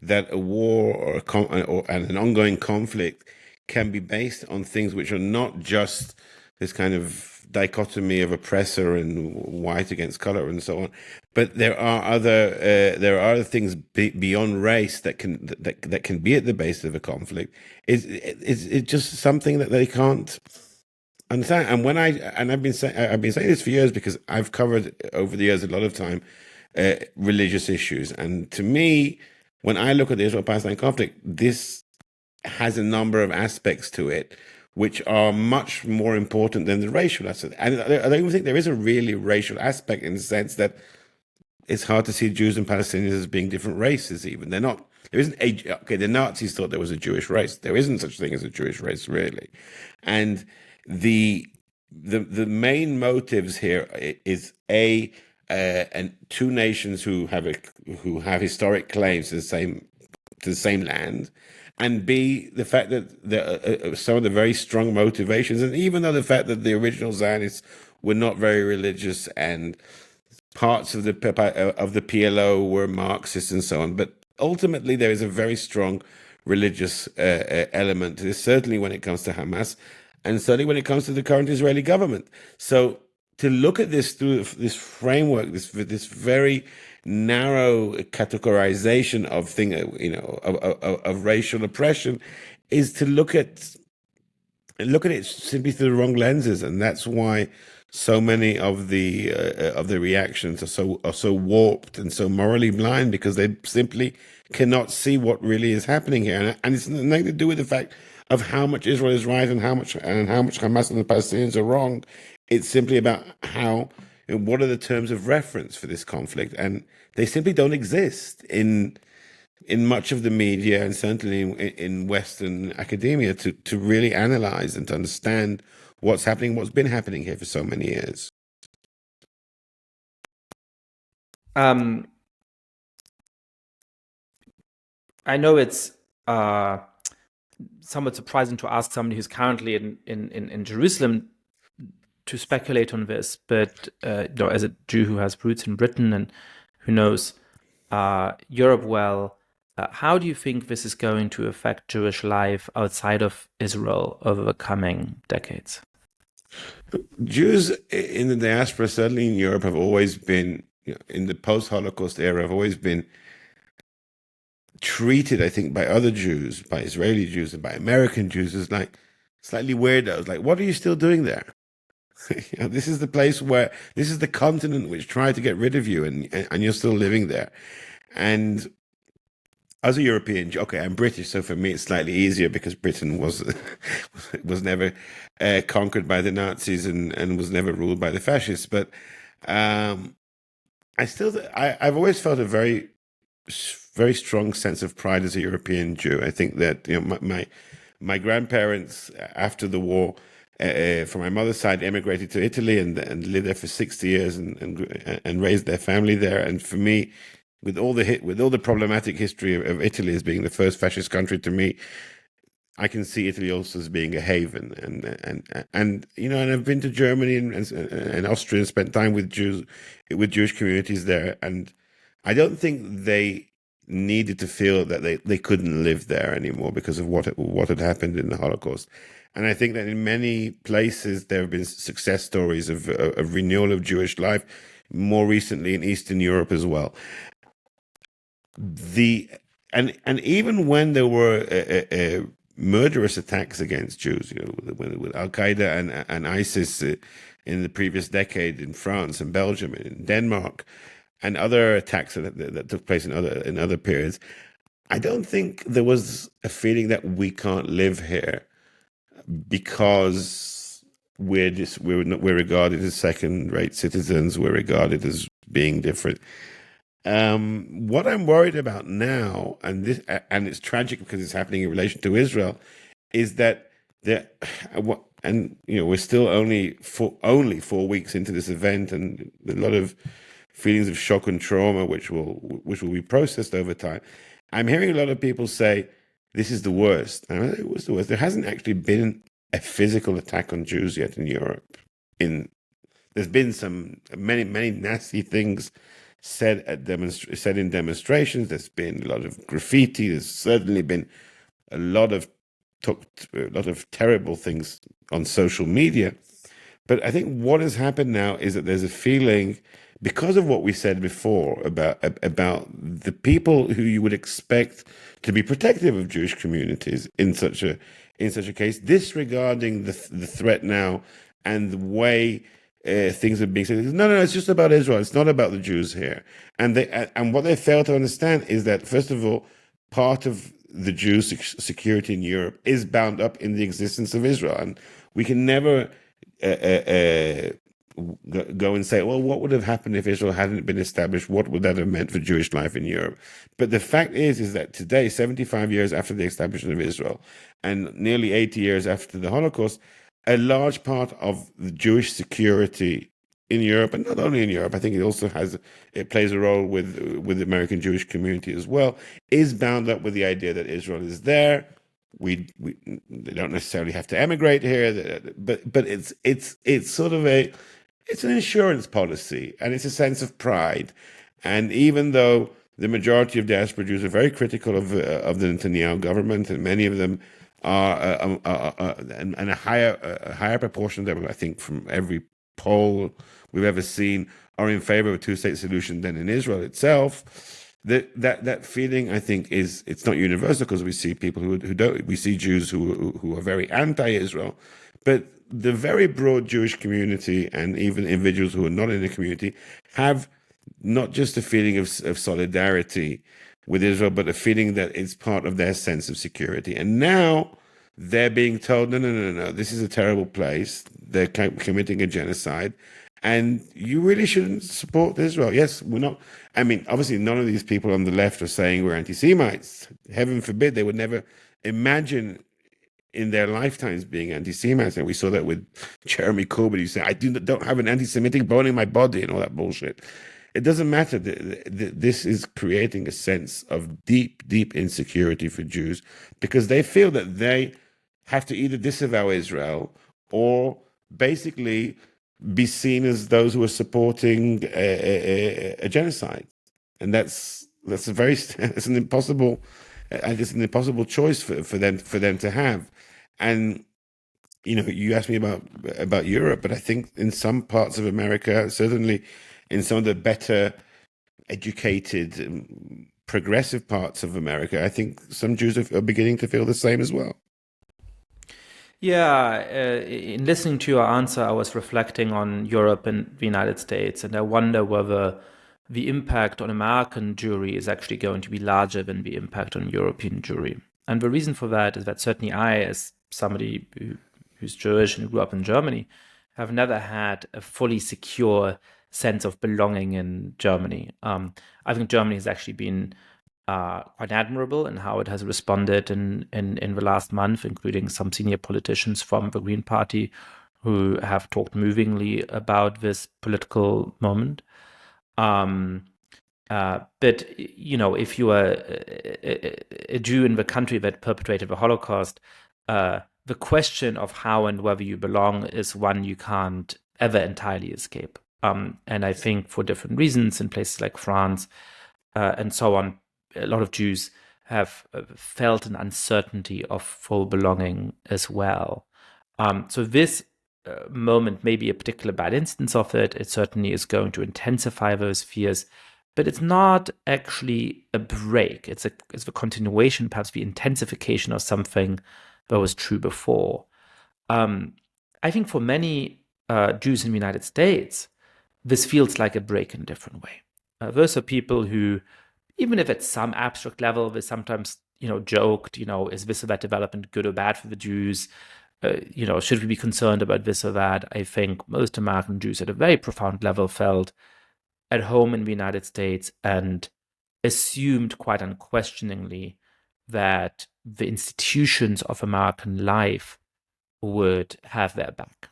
that a war or an ongoing conflict can be based on things which are not just this kind of dichotomy of oppressor and white against color and so on, but there are other things beyond race that can be at the base of a conflict. It's just something that they can't understand. And I've been saying this for years, because I've covered over the years a lot of time religious issues, and to me, when I look at the Israel-Palestine conflict, this has a number of aspects to it which are much more important than the racial aspect. And I don't even think there is a really racial aspect, in the sense that it's hard to see Jews and Palestinians as being different races. Even they're not. There isn't the Nazis thought there was a Jewish race. There isn't such a thing as a Jewish race, really. And the main motives here is and two nations who have historic claims to the same land, and B, the fact that some of the very strong motivations, and even though the fact that the original Zionists were not very religious, and parts of the PLO were Marxists and so on, but ultimately there is a very strong religious element to this, certainly when it comes to Hamas, and certainly when it comes to the current Israeli government. So to look at this through this framework, this very narrow categorization of of racial oppression, is to look at it simply through the wrong lenses, and that's why so many of the reactions are so warped and so morally blind, because they simply cannot see what really is happening here, and it's nothing to do with the fact of how much Israel is right and how much Hamas and the Palestinians are wrong. It's simply about what are the terms of reference for this conflict, and they simply don't exist in much of the media, and certainly in Western academia, to really analyze and to understand what's happening, what's been happening here for so many years. I know it's somewhat surprising to ask somebody who's currently in Jerusalem to speculate on this, but as a Jew who has roots in Britain and who knows Europe well, how do you think this is going to affect Jewish life outside of Israel over the coming decades? Jews in the diaspora, certainly in Europe, have always been, in the post-Holocaust era, have always been treated, I think, by other Jews, by Israeli Jews and by American Jews, as like slightly weirdos. Like, what are you still doing there? This is the place this is the continent which tried to get rid of you, and you're still living there. And as a European, okay, I'm British, so for me it's slightly easier, because Britain was never conquered by the Nazis and was never ruled by the fascists. But I've always felt a very, very strong sense of pride as a European Jew. I think that my grandparents, after the war, from my mother's side, emigrated to Italy and lived there for 60 years and raised their family there. And for me, with all the problematic history of Italy as being the first fascist country, to me, I can see Italy also as being a haven. And I've been to Germany and Austria and spent time with Jewish communities there, and I don't think they needed to feel that they couldn't live there anymore because of what had happened in the Holocaust. And I think that in many places there have been success stories of renewal of Jewish life, more recently in Eastern Europe as well. And even when there were murderous attacks against Jews, with Al Qaeda and ISIS in the previous decade in France and Belgium and in Denmark, and other attacks that took place in other periods, I don't think there was a feeling that we can't live here because we're regarded as second-rate citizens. We're regarded as being different. What I'm worried about now, and it's tragic because it's happening in relation to Israel, is that we're still only 4 weeks into this event, and a lot of feelings of shock and trauma, which will be processed over time. I'm hearing a lot of people say this is the worst. And it was the worst. There hasn't actually been a physical attack on Jews yet in Europe. There's been many nasty things said in demonstrations. There's been a lot of graffiti. There's certainly been a lot of terrible things on social media. But I think what has happened now is that there's a feeling, because of what we said before about the people who you would expect to be protective of Jewish communities in such a case, disregarding the threat now and the way things are being said. No, it's just about Israel. It's not about the Jews here. And what they fail to understand is that, first of all, part of the Jews' security in Europe is bound up in the existence of Israel, and we can never go and say, well, what would have happened if Israel hadn't been established? What would that have meant for Jewish life in Europe? But the fact is that today, 75 years after the establishment of Israel and nearly 80 years after the Holocaust, a large part of the Jewish security in Europe, and not only in Europe, I think it plays a role with the American Jewish community as well, is bound up with the idea that Israel is there. They don't necessarily have to emigrate here, but it's sort of it's an insurance policy, and it's a sense of pride. And even though the majority of diaspora Jews are very critical of the Netanyahu government, and many of them are, and a higher proportion of them, I think, from every poll we've ever seen, are in favor of a two-state solution than in Israel itself. That feeling, I think, it's not universal, because we see people who don't. We see Jews who are very anti-Israel, but the very broad Jewish community, and even individuals who are not in the community, have not just a feeling of solidarity with Israel, but a feeling that it's part of their sense of security. And now they're being told, no, this is a terrible place. They're committing a genocide, and you really shouldn't support Israel. Yes, we're not. I mean, obviously, none of these people on the left are saying we're anti-Semites. Heaven forbid, they would never imagine in their lifetimes being anti-Semites. And we saw that with Jeremy Corbyn. He said, I don't have an anti-Semitic bone in my body, and all that bullshit. It doesn't matter. This is creating a sense of deep insecurity for Jews, because they feel that they have to either disavow Israel or basically be seen as those who are supporting a genocide. And that's an impossible choice for them to have. And you asked me about Europe, but I think in some parts of America, certainly in some of the better educated, progressive parts of America, I think some Jews are beginning to feel the same as well. Yeah, in listening to your answer, I was reflecting on Europe and the United States, and I wonder whether the impact on American Jewry is actually going to be larger than the impact on European Jewry. And the reason for that is that certainly I, as somebody who's Jewish and grew up in Germany, have never had a fully secure sense of belonging in Germany. I think Germany has actually been quite admirable in how it has responded in the last month, including some senior politicians from the Green Party who have talked movingly about this political moment. But if you are a Jew in the country that perpetrated the Holocaust, the question of how and whether you belong is one you can't ever entirely escape. And I think for different reasons in places like France and so on, a lot of Jews have felt an uncertainty of full belonging as well. So this moment may be a particular bad instance of it. It certainly is going to intensify those fears, but it's not actually a break. It's a continuation, perhaps the intensification of something that was true before. I think for many Jews in the United States, this feels like a break in a different way. Those are people who, even if at some abstract level, they sometimes, joked, is this or that development good or bad for the Jews? Should we be concerned about this or that? I think most American Jews at a very profound level felt at home in the United States and assumed quite unquestioningly that the institutions of American life would have their back.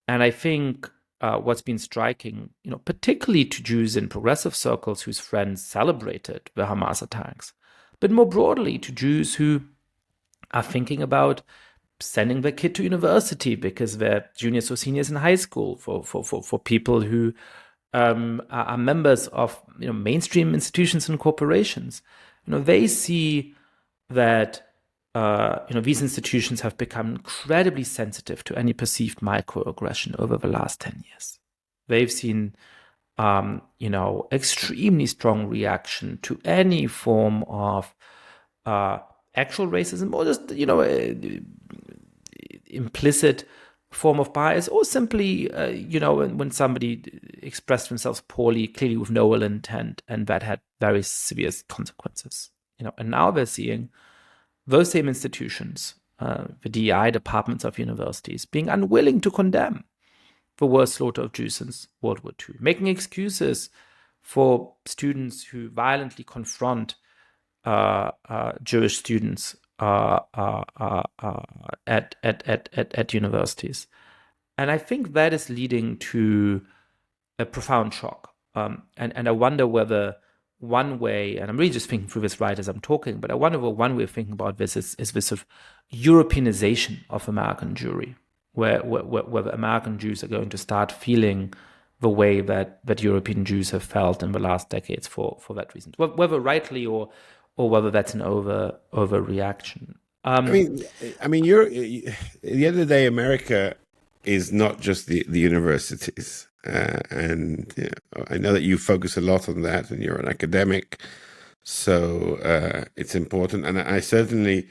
And I think what's been striking, particularly to Jews in progressive circles whose friends celebrated the Hamas attacks, but more broadly to Jews who are thinking about sending their kid to university because they're juniors or seniors in high school, for people who are members of mainstream institutions and corporations. They see that these institutions have become incredibly sensitive to any perceived microaggression over the last 10 years. They've seen, extremely strong reaction to any form of actual racism or just, implicit form of bias, or simply, when somebody expressed themselves poorly, clearly with no ill intent, and that had very severe consequences. And now they're seeing those same institutions, the DEI departments of universities, being unwilling to condemn the worst slaughter of Jews since World War II, making excuses for students who violently confront Jewish students at universities. And I think that is leading to a profound shock. And I wonder whether one way, and I'm really just thinking through this right as I'm talking, but I wonder whether one way of thinking about this is this sort of Europeanization of American Jewry, where American Jews are going to start feeling the way that European Jews have felt in the last decades for that reason, whether rightly or whether that's an overreaction. I mean, you're at the end of the day, America is not just the universities, and I know that you focus a lot on that, and you're an academic, so it's important. And I certainly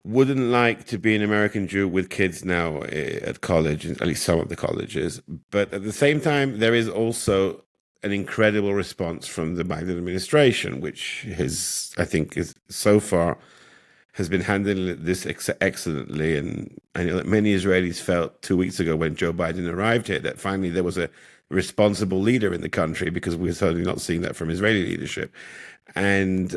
wouldn't like to be an American Jew with kids now at college, at least some of the colleges. But at the same time, there is also an incredible response from the Biden administration, which I think so far has been handling this excellently. And I know that many Israelis felt 2 weeks ago when Joe Biden arrived here that finally there was a responsible leader in the country, because we're certainly not seeing that from Israeli leadership. And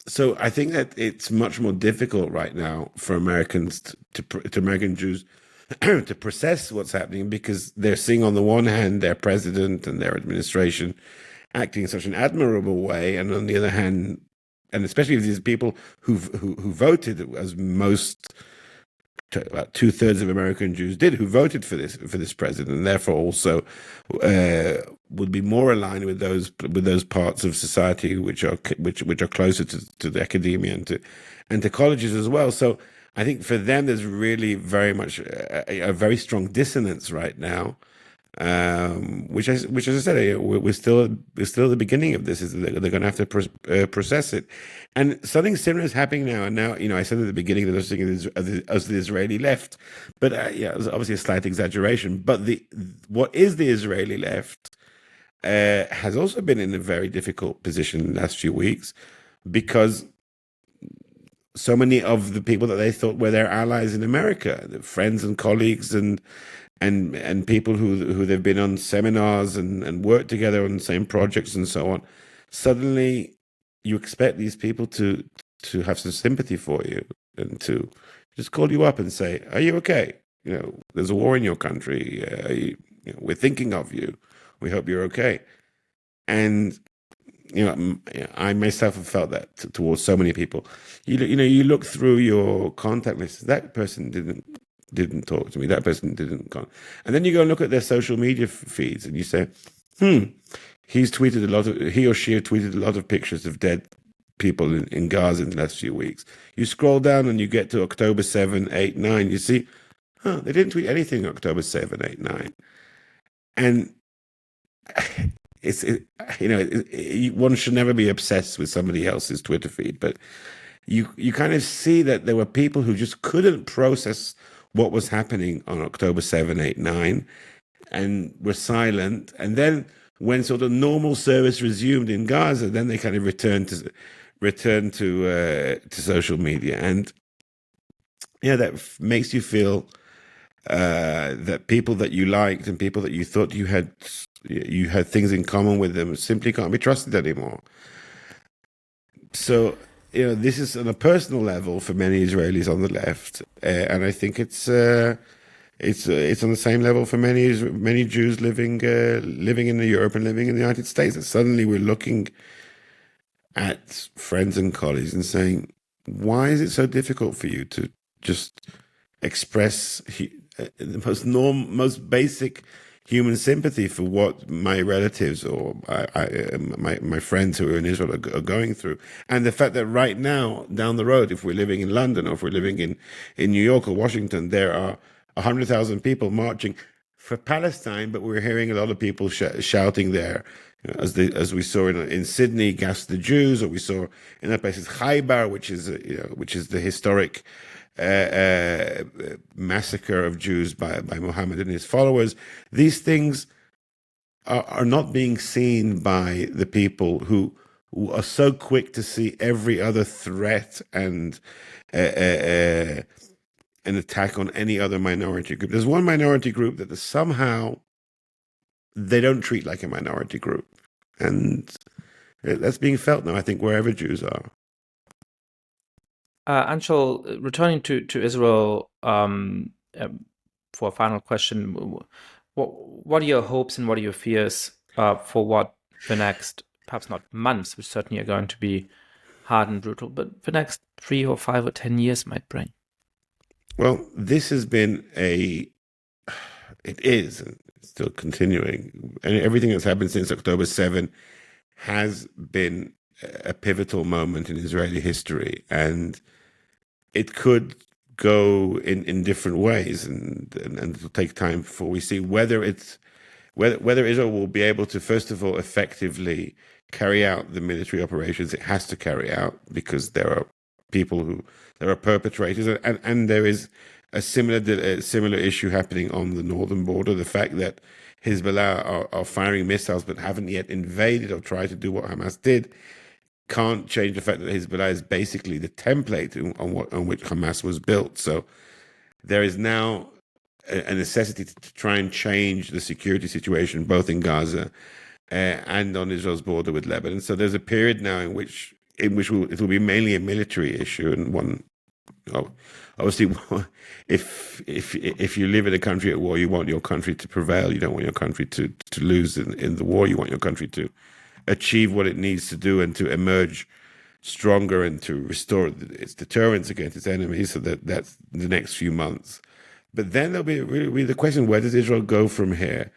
so I think that it's much more difficult right now for Americans to American Jews to process what's happening, because they're seeing on the one hand their president and their administration acting in such an admirable way, and on the other hand, and especially these people who voted, as most, about 2/3 of American Jews did, who voted for this president, and therefore also would be more aligned with those parts of society which are closer to the academia and to colleges as well. So I think for them, there's really very much a very strong dissonance right now, which, as I said, we're still at the beginning of this. They're going to have to process it, and something similar is happening now. And now, I said at the beginning that I was thinking as the Israeli left, but it was obviously a slight exaggeration. But what is the Israeli left has also been in a very difficult position in the last few weeks, because so many of the people that they thought were their allies in America, their friends and colleagues and people who they've been on seminars and worked together on the same projects and so on, suddenly you expect these people to have some sympathy for you and to just call you up and say, "Are you okay? There's a war in your country. We're thinking of you. We hope you're okay." And I myself have felt that towards so many people. You look through your contact list. That person didn't talk to me. That person didn't. And then you go and look at their social media feeds, and you say, he or she have tweeted a lot of pictures of dead people in Gaza in the last few weeks. You scroll down and you get to October 7, 8, 9. You see, they didn't tweet anything October 7, 8, 9. And one should never be obsessed with somebody else's Twitter feed, but you kind of see that there were people who just couldn't process what was happening on October 7, 8, 9, and were silent. And then when sort of normal service resumed in Gaza, then they kind of returned to social media. And that makes you feel that people that you liked and people that you thought you had things in common with them simply can't be trusted anymore. So, this is on a personal level for many Israelis on the left, and I think it's on the same level for many Jews living in Europe and living in the United States. And suddenly we're looking at friends and colleagues and saying, why is it so difficult for you to just express the most basic human sympathy for what my relatives or my friends who are in Israel are going through? And the fact that right now, down the road, if we're living in London or if we're living in New York or Washington, there are 100,000 people marching for Palestine, but we're hearing a lot of people shouting there, as we saw in Sydney, "Gas the Jews," or we saw in other places Khaybar, which is the historic massacre of Jews by Muhammad and his followers. These things are not being seen by the people who are so quick to see every other threat and an attack on any other minority group. There's one minority group that somehow they don't treat like a minority group, and that's being felt now, I think, wherever Jews are. Anshel, returning to Israel for a final question, what are your hopes and what are your fears for what the next, perhaps not months, which certainly are going to be hard and brutal, but the next 3 or 5 or 10 years might bring? Well, this has been it is still continuing, and everything that's happened since October 7 has been a pivotal moment in Israeli history, and it could go in different ways, and it'll take time before we see whether Israel will be able to, first of all, effectively carry out the military operations it has to carry out, because there are perpetrators, and there is a similar issue happening on the northern border. The fact that Hezbollah are firing missiles but haven't yet invaded or tried to do what Hamas did can't change the fact that Hezbollah is basically the template on which Hamas was built. So there is now a necessity to try and change the security situation both in Gaza and on Israel's border with Lebanon. So there's a period now in which it will be mainly a military issue, and obviously, if you live in a country at war, you want your country to prevail. You don't want your country to lose in the war. You want your country to achieve what it needs to do and to emerge stronger and to restore its deterrence against its enemies. So that's the next few months. But then there'll be really the question: where does Israel go from here?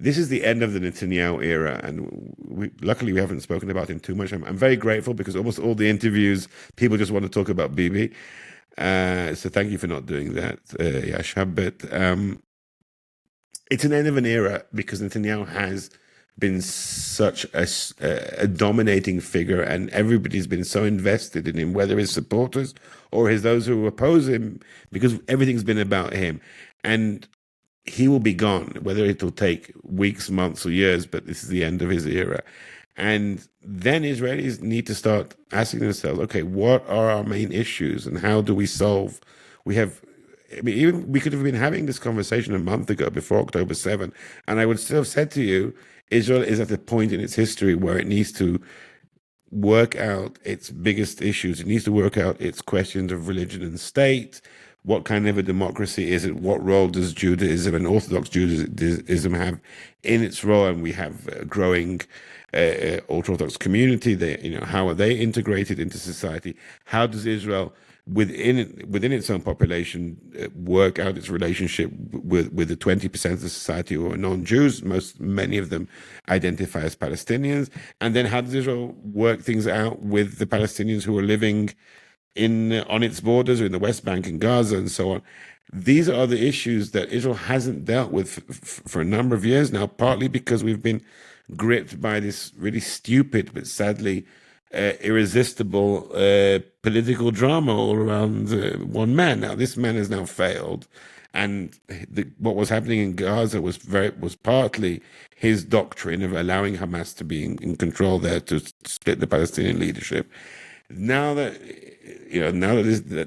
This is the end of the Netanyahu era, and luckily we haven't spoken about him too much. I'm very grateful, because almost all the interviews, people just want to talk about Bibi. So thank you for not doing that, Yascha. But it's an end of an era, because Netanyahu has been such a dominating figure, and everybody's been so invested in him, whether his supporters or those who oppose him, because everything's been about him. And he will be gone, whether it'll take weeks, months, or years, but this is the end of his era. And then Israelis need to start asking themselves, okay, what are our main issues and how do we solve? We could have been having this conversation a month ago, before October 7, and I would still have said to you, Israel is at a point in its history where it needs to work out its biggest issues. It needs to work out its questions of religion and state, What kind of a democracy is it? What role does Judaism and Orthodox Judaism have in its role? And we have a growing ultra-Orthodox community. How are they integrated into society? How does Israel, within its own population, work out its relationship with the 20% of the society who are non-Jews? Many of them identify as Palestinians. And then how does Israel work things out with the Palestinians who are living on its borders or in the West Bank and Gaza and so on? These are the issues that Israel hasn't dealt with for a number of years now, partly because we've been gripped by this really stupid but sadly irresistible political drama all around one man. Now, this man has now failed, and what was happening in Gaza was partly his doctrine of allowing Hamas to be in control there, to split the Palestinian leadership. Now that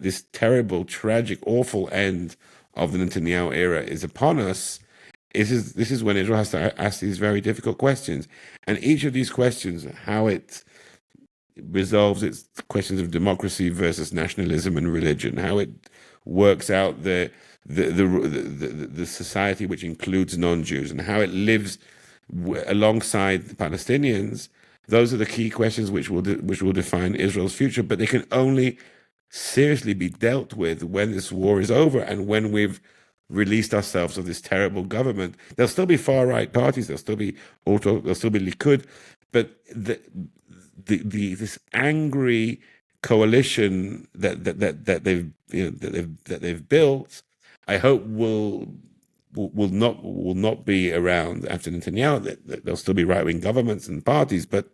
this terrible, tragic, awful end of the Netanyahu era is upon us, this is when Israel has to ask these very difficult questions. And each of these questions, how it resolves its questions of democracy versus nationalism and religion, how it works out the society which includes non-Jews, and how it lives alongside the Palestinians. Those are the key questions which will define Israel's future, but they can only seriously be dealt with when this war is over and when we've released ourselves of this terrible government. There'll still be far-right parties, there'll still be Likud, but this angry coalition that they've built, I hope will not be around after Netanyahu. There'll still be right-wing governments and parties, but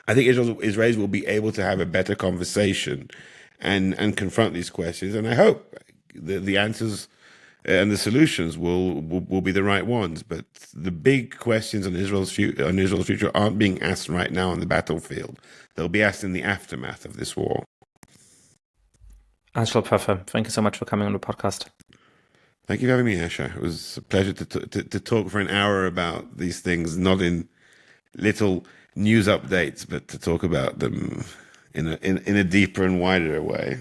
I think Israelis will be able to have a better conversation and confront these questions. And I hope the answers and the solutions will be the right ones. But the big questions on Israel's future aren't being asked right now on the battlefield. They'll be asked in the aftermath of this war. Anshel Pfeffer, thank you so much for coming on the podcast. Thank you for having me, Yascha. It was a pleasure to talk for an hour about these things, not in little news updates, but to talk about them in a deeper and wider way.